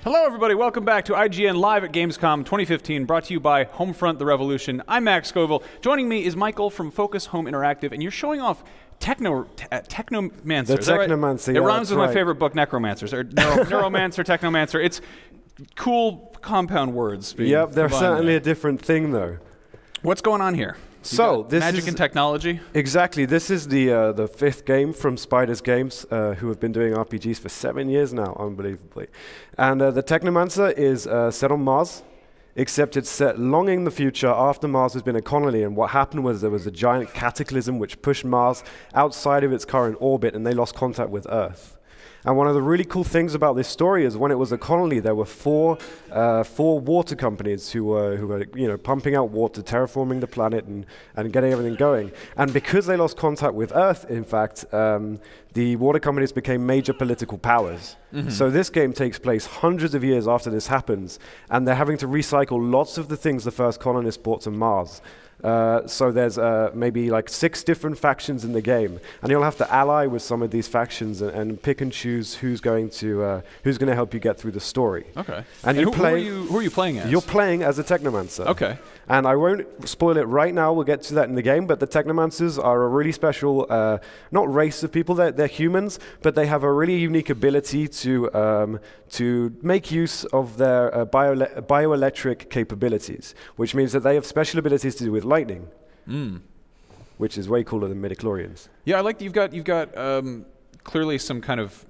Hello, everybody. Welcome back to IGN Live at Gamescom 2015, brought to you by Homefront: The Revolution. I'm Max Scoville. Joining me is Michael from Focus Home Interactive, and you're showing off Technomancer. The Technomancer, right? It rhymes with my favorite book, Necromancers, or Neuromancer, Technomancer. It's cool compound words. Yep, they're certainly there. a different thing, though. What's going on here? So this magic is and technology. Exactly. This is the fifth game from Spiders Games, who have been doing RPGs for 7 years now, unbelievably. And the Technomancer is set on Mars, except it's set long in the future after Mars has been a colony. And what happened was there was a giant cataclysm which pushed Mars outside of its current orbit, and they lost contact with Earth. And one of the really cool things about this story is when it was a colony, there were four water companies who were pumping out water, terraforming the planet, and getting everything going. And because they lost contact with Earth, in fact, the water companies became major political powers. Mm-hmm. So this game takes place hundreds of years after this happens, and they're having to recycle lots of the things the first colonists brought to Mars. So there's maybe like 6 different factions in the game, and you'll have to ally with some of these factions and pick and choose who's going to help you get through the story. Okay. And who are you playing as? You're playing as a Technomancer. Okay. And I won't spoil it right now. We'll get to that in the game. But the Technomancers are a really special, not race of people. They're humans, but they have a really unique ability to make use of their bioelectric capabilities, which means that they have special abilities to do with lightning, which is way cooler than midichlorians. Yeah, I like that you've got clearly some kind of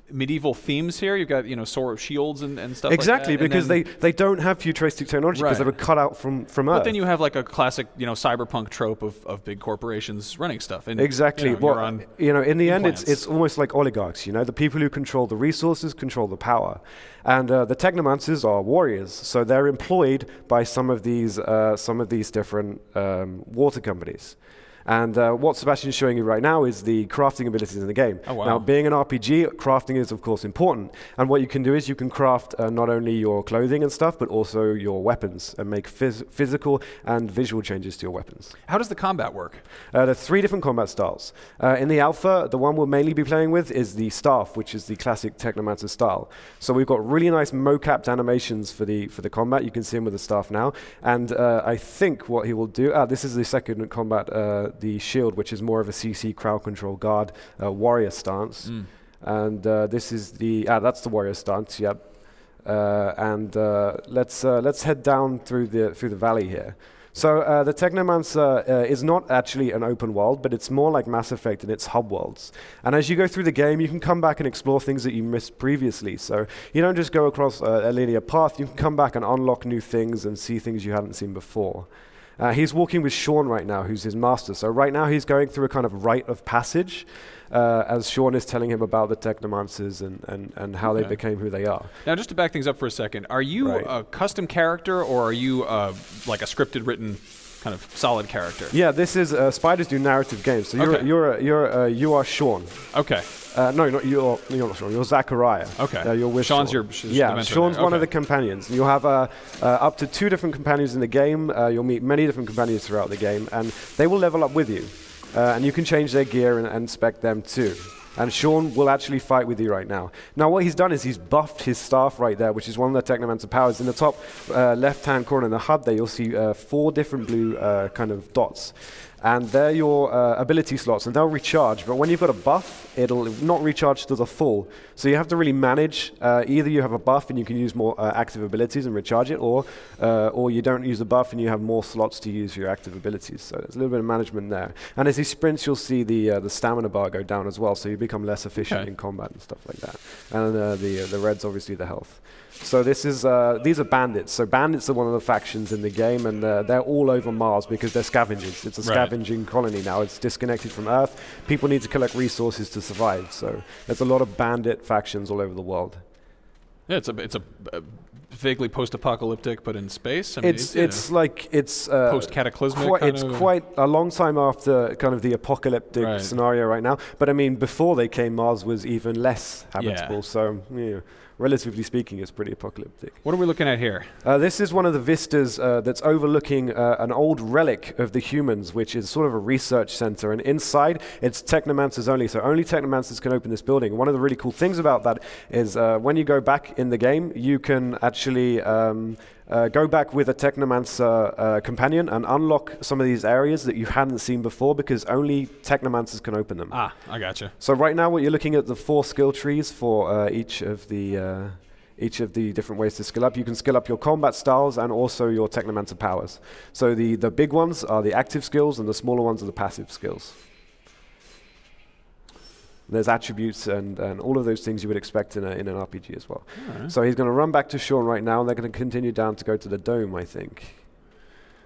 medieval themes here. You've got sword shields and stuff exactly, like that. Because they don't have futuristic technology because they were cut out from Earth. But then you have like a classic cyberpunk trope of big corporations running stuff. And, exactly. In the end, it's almost like oligarchs. The people who control the resources control the power. And the Technomancers are warriors, so they're employed by some of these different water companies. And what Sebastian's showing you right now is the crafting abilities in the game. Oh, wow. Now, being an RPG, crafting is, of course, important. And what you can do is you can craft not only your clothing and stuff, but also your weapons and make physical and visual changes to your weapons. How does the combat work? There are 3 different combat styles. In the alpha, the one we'll mainly be playing with is the staff, which is the classic Technomancer style. So we've got really nice mo-capped animations for the combat. You can see him with the staff now. And I think what he will do, this is the second combat, the shield, which is more of a CC crowd control guard warrior stance, and this is that's the warrior stance. Yep. Let's head down through the valley here. So the Technomancer is not actually an open world, but it's more like Mass Effect in its hub worlds. And as you go through the game, you can come back and explore things that you missed previously. So you don't just go across a linear path. You can come back and unlock new things and see things you hadn't seen before. He's walking with Sean right now, who's his master. So right now he's going through a kind of rite of passage as Sean is telling him about the Technomancers and how they became who they are. Now, just to back things up for a second, are you a custom character, or are you like a scripted, written kind of solid character? Yeah, this is Spiders do narrative games. So you are Sean. Okay. No, you're not Sean. You're Zachariah. Okay. You're with Sean's Sean. Sean's one of the companions. You'll have up to 2 different companions in the game. You'll meet many different companions throughout the game, and they will level up with you. And you can change their gear and spec them too. And Sean will actually fight with you right now. Now, what he's done is he's buffed his staff right there, which is one of the Technomancer powers. In the top left-hand corner in the HUD there, you'll see 4 different blue kind of dots. And they're your ability slots, and they'll recharge. But when you've got a buff, it'll not recharge to the full. So you have to really manage. Either you have a buff and you can use more active abilities and recharge it, or you don't use a buff and you have more slots to use for your active abilities. So there's a little bit of management there. And as he sprints, you'll see the stamina bar go down as well, so you become less efficient in combat and stuff like that. And the red's obviously the health. So these are bandits. So bandits are one of the factions in the game, and they're all over Mars because they're scavengers. It's a scavenging colony now. It's disconnected from Earth. People need to collect resources to survive. So there's a lot of bandit factions all over the world. Yeah, it's a vaguely post-apocalyptic, but in space. I mean, it's like it's post-cataclysmic. It's quite a long time after kind of the apocalyptic scenario right now. But I mean, before they came, Mars was even less habitable. So relatively speaking, it's pretty apocalyptic. What are we looking at here? This is one of the vistas that's overlooking an old relic of the humans, which is sort of a research center. And inside, it's technomancers only. So only technomancers can open this building. One of the really cool things about that is when you go back in the game, you can actually go back with a Technomancer companion and unlock some of these areas that you hadn't seen before, because only Technomancers can open them. Ah, I gotcha. So right now what you're looking at the 4 skill trees for each of the different ways to skill up. You can skill up your combat styles and also your Technomancer powers. So the big ones are the active skills and the smaller ones are the passive skills. There's attributes and all of those things you would expect in an RPG as well. Right. So he's going to run back to Sean right now, and they're going to continue down to go to the dome, I think.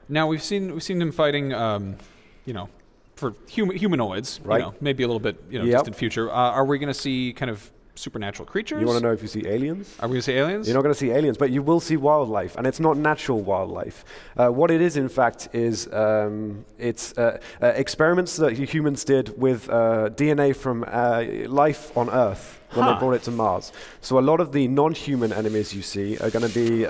Now we've seen him fighting, for humanoids, right? Maybe a little bit, distant future. Are we going to see kind of supernatural creatures? You want to know if you see aliens? Are we going to see aliens? You're not going to see aliens, but you will see wildlife, and it's not natural wildlife. What it is, in fact, is it's experiments that humans did with DNA from life on Earth when they brought it to Mars. So a lot of the non-human enemies you see are going to be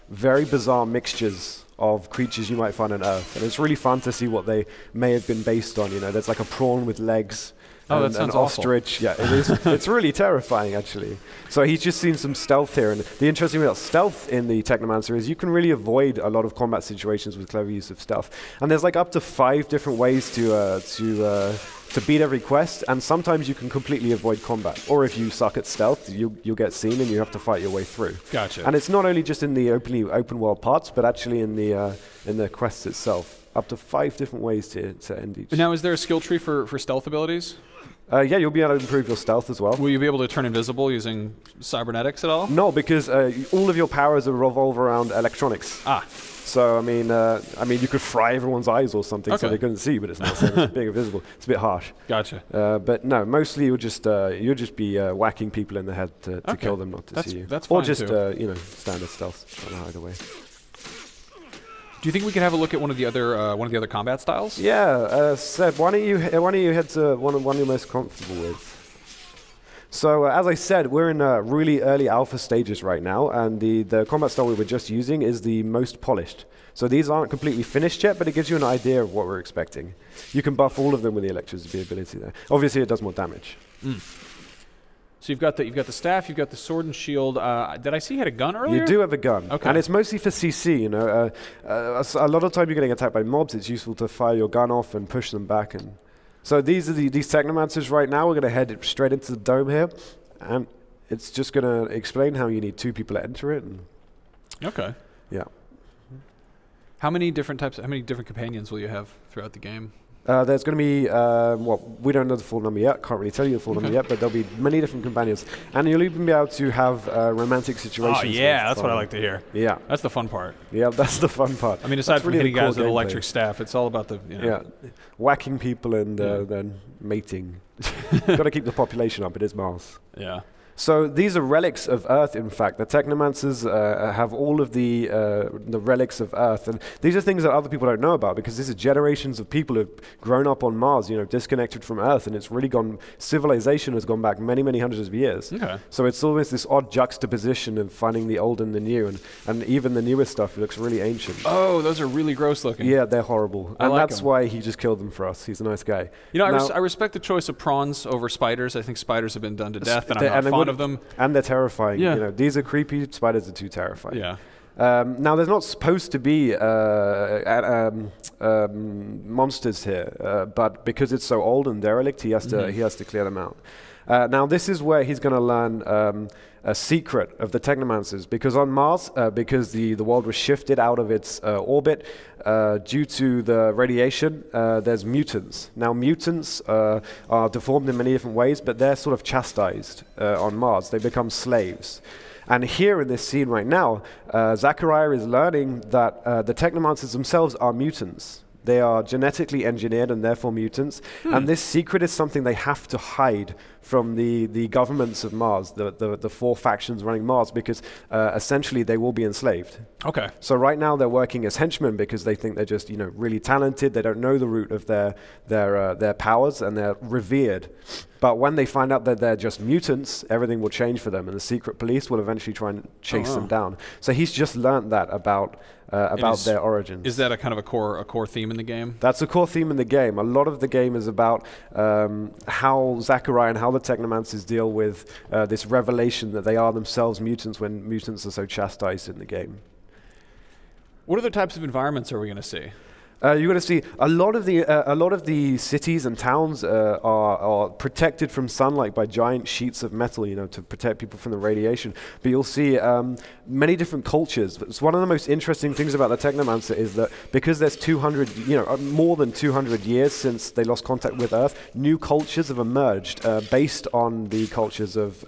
very bizarre mixtures of creatures you might find on Earth, and it's really fun to see what they may have been based on. There's like a prawn with legs. Oh, that sounds ostrich. Awful. Yeah, it is. It's really terrifying, actually. So he's just seen some stealth here, and the interesting thing about stealth in the Technomancer is you can really avoid a lot of combat situations with clever use of stealth. And there's like up to 5 different ways to beat every quest, and sometimes you can completely avoid combat. Or if you suck at stealth, you'll get seen and you have to fight your way through. Gotcha. And it's not only just in the open world parts, but actually in the quests itself. Up to 5 different ways to end each. Now, is there a skill tree for stealth abilities? Yeah, you'll be able to improve your stealth as well. Will you be able to turn invisible using cybernetics at all? No, because all of your powers revolve around electronics. Ah. So I mean, you could fry everyone's eyes or something so they couldn't see, but it's not so being invisible. It's a bit harsh. Gotcha. But no, mostly you'll just be whacking people in the head to kill them, not to see you. That's fine, or just standard stealth. I don't know, either way. Do you think we could have a look at one of the other combat styles? Yeah, Seb, why don't you head to one you're most comfortable with? So as I said, we're in really early alpha stages right now, and the combat style we were just using is the most polished. So these aren't completely finished yet, but it gives you an idea of what we're expecting. You can buff all of them with the electricity ability there. Obviously, it does more damage. So you've got the staff, you've got the sword and shield. Did I see you had a gun earlier? You do have a gun, okay. And it's mostly for CC. A lot of the time you're getting attacked by mobs. It's useful to fire your gun off and push them back. And so these are these Technomancers right now. We're going to head straight into the dome here, and it's just going to explain how you need 2 people to enter it. Okay. Yeah. How many different companions will you have throughout the game? There's going to be, we don't know the full number yet, can't really tell you the full number yet, but there'll be many different companions. And you'll even be able to have romantic situations. Oh, yeah, that's what I like to hear. Yeah. That's the fun part. Yeah, that's the fun part. I mean, aside from hitting guys with electric staff, it's all about the, Yeah, whacking people and then mating. Got to keep the population up, it is Mars. Yeah. So these are relics of Earth, in fact. The Technomancers have all of the relics of Earth. And these are things that other people don't know about, because these are generations of people who have grown up on Mars, disconnected from Earth. And it's really civilization has gone back many, many hundreds of years. Okay. So it's always this odd juxtaposition of finding the old and the new. And even the newest stuff looks really ancient. Oh, those are really gross looking. Yeah, they're horrible. And that's why he just killed them for us. He's a nice guy. I respect the choice of prawns over spiders. I think spiders have been done to death, and I'm not fond of them. And they're terrifying. Yeah. These are creepy. Spiders are too terrifying. Yeah. Now, there's not supposed to be monsters here, but because it's so old and derelict, he has to clear them out. Now, this is where he's going to learn a secret of the Technomancers, because on Mars, because the world was shifted out of its orbit due to the radiation, there's mutants. Now, mutants are deformed in many different ways, but they're sort of chastised on Mars. They become slaves. And here in this scene right now, Zachariah is learning that the Technomancers themselves are mutants. They are genetically engineered and therefore mutants. And this secret is something they have to hide from the governments of Mars, the 4 factions running Mars, because essentially they will be enslaved. Okay. So right now they're working as henchmen because they think they're just really talented. They don't know the root of their powers, and they're revered. But when they find out that they're just mutants, everything will change for them, and the secret police will eventually try and chase them down. So he's just learned that about their origins. Is that a kind of a core theme in the game? That's a core theme in the game. A lot of the game is about how Zachariah and how the Technomancers deal with this revelation that they are themselves mutants when mutants are so chastised in the game. What other types of environments are we going to see? You're going to see a lot of the cities and towns are protected from sunlight by giant sheets of metal, to protect people from the radiation. But you'll see many different cultures. It's one of the most interesting things about the Technomancer is that because there's more than 200 years since they lost contact with Earth, new cultures have emerged based on the cultures of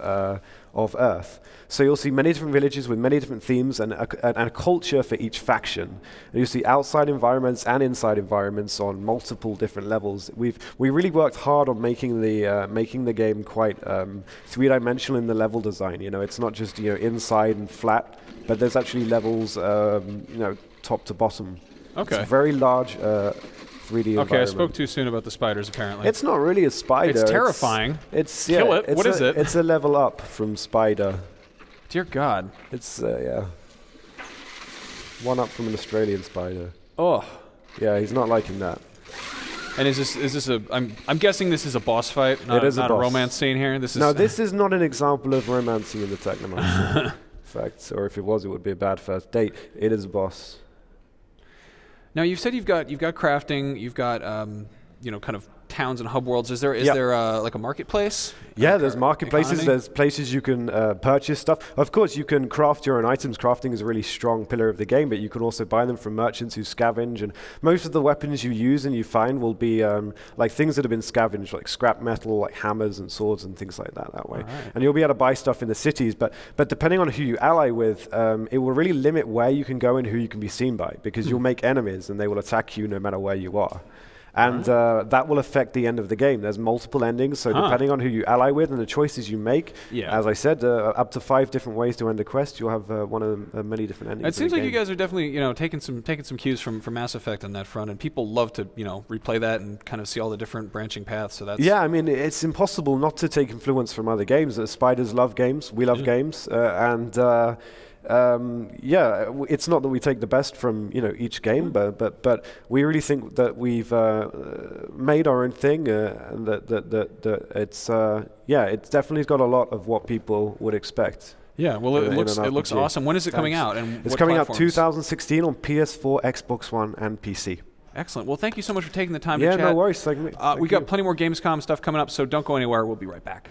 Earth. So you'll see many different villages with many different themes and a culture for each faction. And you'll see outside environments and inside environments on multiple different levels. We really worked hard on making the game quite 3-dimensional in the level design. It's not just inside and flat, but there's actually levels top to bottom. Okay. It's a very large 3D environment. Okay, I spoke too soon about the spiders, apparently. It's not really a spider. It's terrifying. Kill it. What is it? It's a level up from spider. Dear God. It's, one up from an Australian spider. Oh. Yeah, he's not liking that. And is this a... I'm guessing this is a boss fight, not a romance scene here? This is not an example of romancing in the Technomancer. In fact, or if it was, it would be a bad first date. It is a boss. Now, you've said you've got crafting, you've got kind of towns and hub worlds. Is there like a marketplace? Yeah, there's marketplaces. Economy? There's places you can purchase stuff. Of course, you can craft your own items. Crafting is a really strong pillar of the game, but you can also buy them from merchants who scavenge. And most of the weapons you use and you find will be like things that have been scavenged, like scrap metal, like hammers and swords and things like that way. Right. And you'll be able to buy stuff in the cities. But depending on who you ally with, it will really limit where you can go and who you can be seen by, because you'll make enemies and they will attack you no matter where you are. And that will affect the end of the game. There's multiple endings, so depending on who you ally with and the choices you make, as I said, up to 5 different ways to end a quest. You'll have one of the many different endings. It seems like you guys are definitely taking some cues from Mass Effect on that front, and people love to replay that and kind of see all the different branching paths. So that's I mean, it's impossible not to take influence from other games. Spiders love games. We love games, and. It's not that we take the best from each game, but we really think that we've made our own thing, and that it's definitely got a lot of what people would expect. Yeah, well, it looks awesome. When is it coming out? And it's coming out 2016 on PS4, Xbox One, and PC. Excellent. Well, thank you so much for taking the time to chat. Yeah, no worries. We got plenty more Gamescom stuff coming up, so don't go anywhere. We'll be right back.